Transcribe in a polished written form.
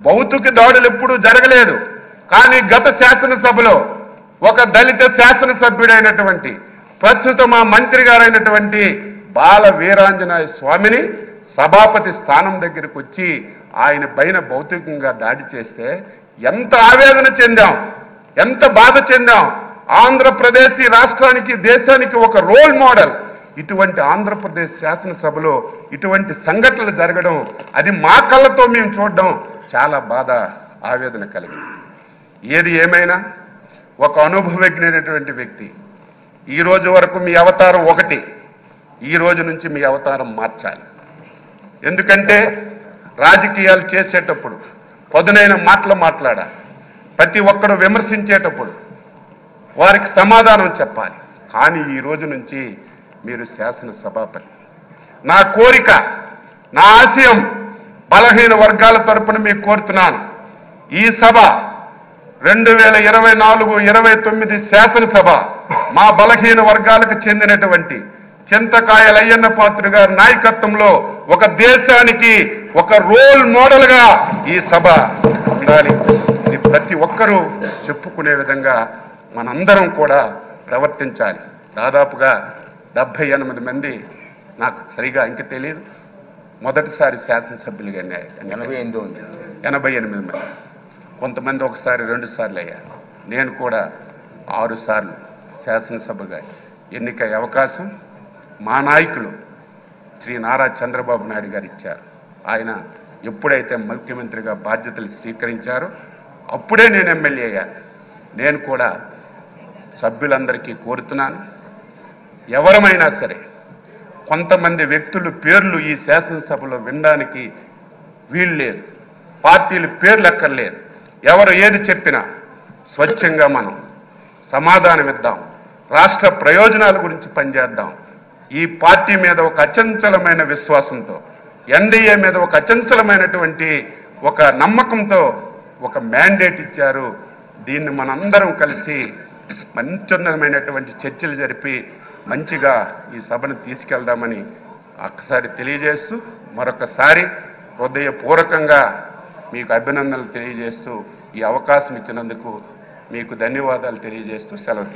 భౌతిక దాడులు ఎప్పుడూ జరగలేదు. కానీ గత శాసనసభలో ఒక దళిత శాసనసభ్యుడైనటువంటి ప్రస్తుత మా మంత్రి గారైనటువంటి బాల వీరాంజనేయ స్వామిని సభాపతి స్థానం దగ్గరికి వచ్చి ఆయన పైన భౌతికంగా దాడి చేస్తే ఎంత ఆవేదన చెందాం, ఎంత బాధ చెందాం. ఆంధ్రప్రదేశ్ రాష్ట్రానికి దేశానికి ఒక రోల్ మోడల్. ఇటువంటి ఆంధ్రప్రదేశ్ శాసనసభలో ఇటువంటి సంఘటనలు జరగడం, అది మా కళ్ళతో మేము చూడడం చాలా బాధ, ఆవేదన కలిగింది. ఏది ఏమైనా ఒక అనుభవజ్ఞైనటువంటి వ్యక్తి, ఈ రోజు వరకు మీ అవతారం ఒకటి, ఈ రోజు నుంచి మీ అవతారం మార్చాలి. ఎందుకంటే రాజకీయాలు చేసేటప్పుడు పదునైన మాటలు మాట్లాడాలి. ప్రతి ఒక్కరు విమర్శించేటప్పుడు వారికి సమాధానం చెప్పాలి. కానీ ఈ రోజు నుంచి మీరు శాసనసభాపతి. నా కోరిక, నా ఆశయం బలహీన వర్గాల తరపున మీకు కోరుతున్నాను. ఈ సభ 2024-29 శాసనసభ మా బలహీన వర్గాలకు చెందినటువంటి చింతకాయల అయ్యన్న పాత్రుడు గారి నాయకత్వంలో ఒక దేశానికి ఒక రోల్ మోడల్గా ఈ సభ ఉండాలి. ఇది ప్రతి ఒక్కరూ చెప్పుకునే విధంగా మనందరం కూడా ప్రవర్తించాలి. దాదాపుగా 78 మంది, నాకు సరిగా ఇంక తెలియదు, మొదటిసారి శాసనసభ్యులుగా 88 మంది. కొంతమంది ఒకసారి 2 సార్లు అయ్యారు. నేను కూడా 6 సార్లు శాసనసభగా ఎన్నికయ్యే అవకాశం మా నాయకులు శ్రీ నారా చంద్రబాబు నాయుడు గారు ఇచ్చారు. ఆయన ఎప్పుడైతే ముఖ్యమంత్రిగా బాధ్యతలు స్వీకరించారో అప్పుడే నేను ఎమ్మెల్యే అయ్యాను. నేను కూడా సభ్యులందరికీ కోరుతున్నాను, ఎవరమైనా సరే కొంతమంది వ్యక్తులు పేర్లు ఈ శాసనసభలో వినడానికి వీలు లేదు. పార్టీలు పేర్లు ఎక్కర్లేదు. ఎవరు ఏది చెప్పినా స్వచ్ఛంగా మనం సమాధానం ఇద్దాం. రాష్ట్ర ప్రయోజనాల గురించి పనిచేద్దాం. ఈ పార్టీ మీద ఒక అచంచలమైన విశ్వాసంతో, ఎన్డీఏ మీద ఒక అచంచలమైనటువంటి ఒక నమ్మకంతో ఒక మ్యాండేట్ ఇచ్చారు. దీన్ని మనందరం కలిసి మంచున్నతమైనటువంటి చర్చలు జరిపి మంచిగా ఈ సభను తీసుకెళ్దామని ఒక్కసారి తెలియజేస్తూ, మరొకసారి హృదయపూర్వకంగా మీకు అభినందనలు తెలియజేస్తూ, ఈ అవకాశం ఇచ్చినందుకు మీకు ధన్యవాదాలు తెలియజేస్తూ సెలవు తీసుకుంటాను.